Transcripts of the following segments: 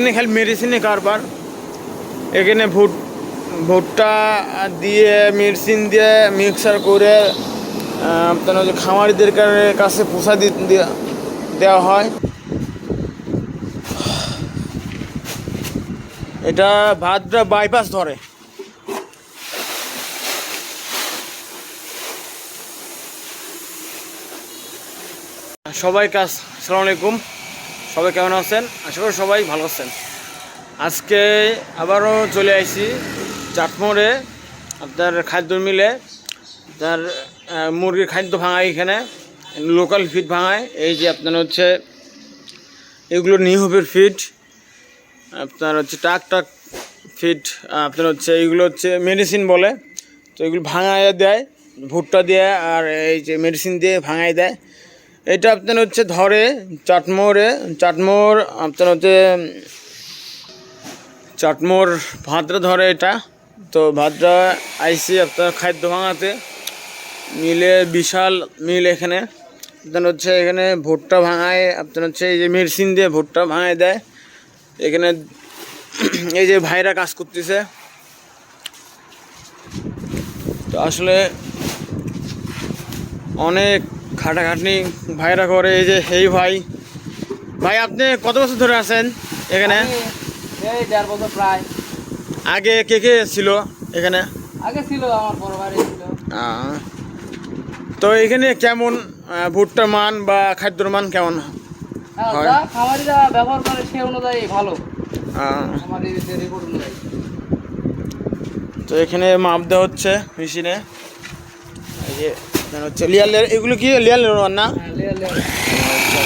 এখানে খালি মেডিসিনে কারবার। এখানে ভুট্টা দিয়ে মেডিসিন দিয়ে মিক্সার করে আপনার হচ্ছে খামারিদের কাছে পোষা দেওয়া হয়। এটা ভাদ্রা বাইপাস ধরে। আসসালামু আলাইকুম, সবাই কেমন আছেন? আশা করি সবাই ভালো আছেন। আজকে আবারও চলে আসি চাটমোড়ে আপনার খাদ্য মিলে। আপনার মুরগির খাদ্য ভাঙায়, এখানে লোকাল ফিড ভাঙায়। এই যে আপনার হচ্ছে এগুলো নিহবের ফিড, আপনার হচ্ছে টাক ফিড, আপনার হচ্ছে এইগুলো হচ্ছে মেডিসিন বলে। তো এগুলো ভাঙায় দেয় ভুট্টা দিয়ে, আর এই যে মেডিসিন দিয়ে ভাঙায় দেয়। এটা আপনার হচ্ছে ধরে চাটমোড় আপনার হচ্ছে চাটমোড় ভাদ্রা ধরে এটা। তো ভাদ্রা আইসি আপনার খাদ্য ভাঙাতে। বিশাল মিল এখানে। আপনার হচ্ছে এখানে ভুট্টা ভাঙায়, আপনার হচ্ছে এই যে মেডিসিন দিয়ে ভুট্টা ভাঙায় দেয়। এখানে এই যে ভাইরা কাজ করতেছে। তো আসলে অনেক খাটাখাটনি ভাইরা করে। এই যে ভাই আপনি কত বছর ধরে আছেন এখানে? এই 1.5 বছর প্রায়। আগে কে কে ছিল এখানে? আগে ছিল আমার বড় ভাই ছিল। তো এখানে কেমন ভুট্টার মান বা খাদ্যর মান কেমন হয়? যা খামারিরা ব্যবহার করে সে অনুযায়ী ভালো। খামারিদের রিপোর্ট অনুযায়ী। তো এখানে মাপ দেওয়া হচ্ছে মেশিনে। এই যে হচ্ছে লিয়ালের, এগুলো কি লিয়ালের না? আচ্ছা,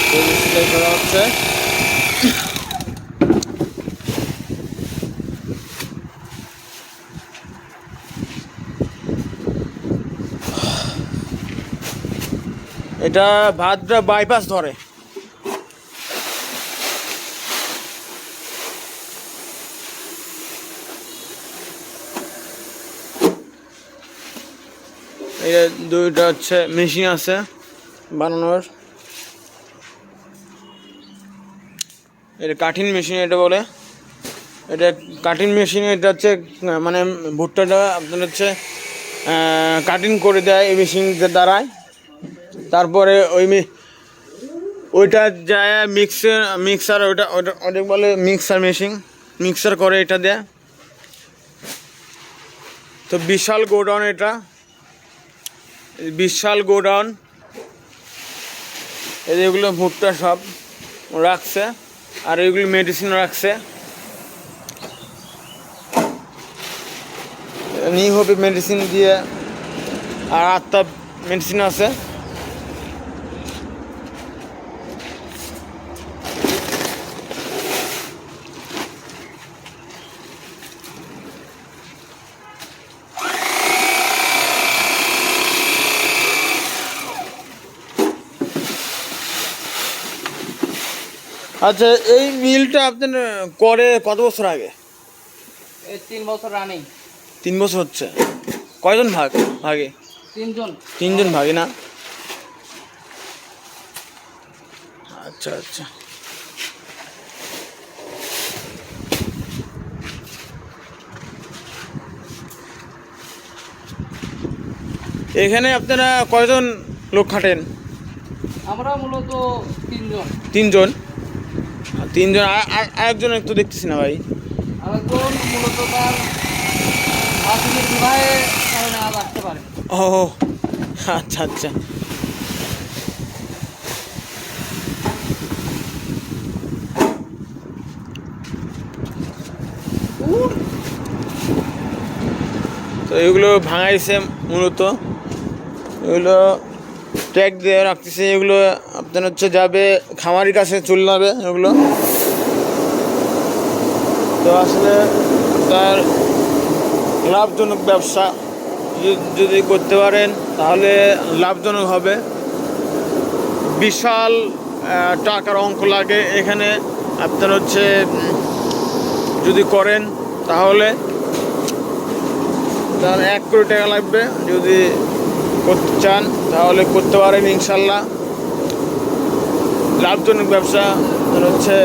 করা হচ্ছে। এটা ভাদ্রা বাইপাস ধরে। এটা দুইটা হচ্ছে মেশিন আছে বানানোর। এটা কাঠিন মেশিন এটা বলে। এটা কাঠিন মেশিন। এটা হচ্ছে মানে ভুট্টাটা আপনার হচ্ছে কাটিং করে দেয় এই মেশিনের দ্বারায়। তারপরে ওইটা যায় মিক্সার, ওটা বলে মিক্সার মেশিন, মিক্সার করে এটা দেয়। তো বিশাল গোডাউন, এটা বিশাল গোডাউন। এগুলো ভুট্টা সব রাখছে, আর এগুলো মেডিসিন রাখছে। নিহবে মেডিসিন দিয়ে, আর আত্মা মেডিসিন আছে। আচ্ছা, এই মিলটা আপনার করে কত বছর আগে? এই 3 বছর রানিং। 3 বছর হচ্ছে। কয়জন ভাগে? 3জন ভাগে না? আচ্ছা আচ্ছা। এখানে আপনারা কয়জন লোক খাটেন? আমরা মূলত 3জন। 3জন। আরেকজন একটু দেখতেছি না ভাই। আরেকজন মূলত তার আসলে বিবাহে কারণে আজ আসতে পারে। ও আচ্ছা আচ্ছা। তো এগুলো ভাঙাইছে মূলত, এগুলো ট্যাগ দিয়ে রাখতেছে। এগুলো আপনার হচ্ছে যাবে খামারির কাছে চলে যাবে এগুলো। তো আসলে তার লাভজনক ব্যবসা যদি করতে পারেন তাহলে লাভজনক হবে। বিশাল টাকার অঙ্ক লাগে এখানে। আপনার হচ্ছে যদি করেন তাহলে 1 কোটি টাকা লাগবে। যদি করতে চান তাহলে করতে পারেন ইনশাল্লাহ। লাভজনক ব্যবসা হচ্ছে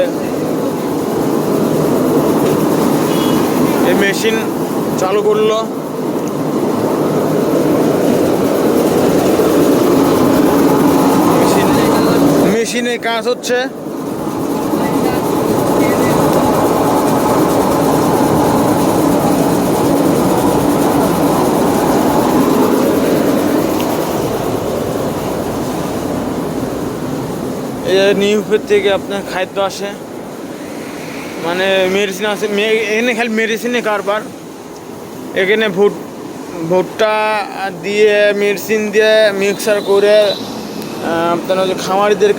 এই মেশিন চালু করলো। মেশিনে কাজ হচ্ছে। এই নিউজের থেকে আপনার খাদ্য আসে, মানে মেডিসিন আছে। এখানে খালি মেডিসিনে কারবার। এখানে ভুট্টা দিয়ে মেডিসিন দিয়ে মিক্সার করে আপনার হচ্ছে খামারিদের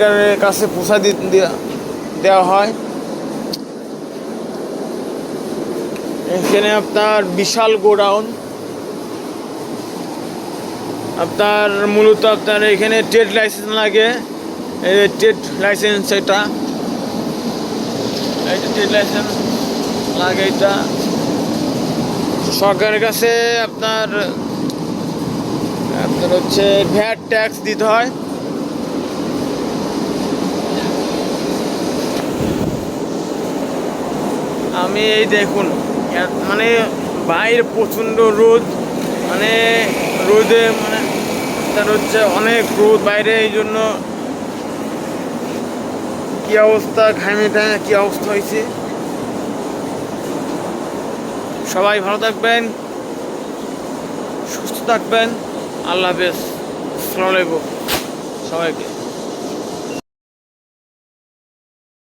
কাছে পোষা দেওয়া হয়। এখানে আপনার বিশাল গোডাউন। আপনার মূলত আপনার এখানে ট্রেড লাইসেন্স লাগে। এই ট্রেড লাইসেন্স, এটা ট্রেড লাইসেন্স লাগে। এটা সরকারের কাছে আপনার হচ্ছে ভ্যাট ট্যাক্স দিতে হয়। আমি এই দেখুন, মানে বাইরে প্রচণ্ড রোদ, মানে রোদে মানে তার হচ্ছে অনেক রোদ বাইরে, এই জন্য কি অবস্থা, ঘামে কি অবস্থা হয়েছে। সবাই ভালো থাকবেন, সুস্থ থাকবেন। আল্লাহ হাফেজ। আসসালামু আলাইকুম সবাইকে।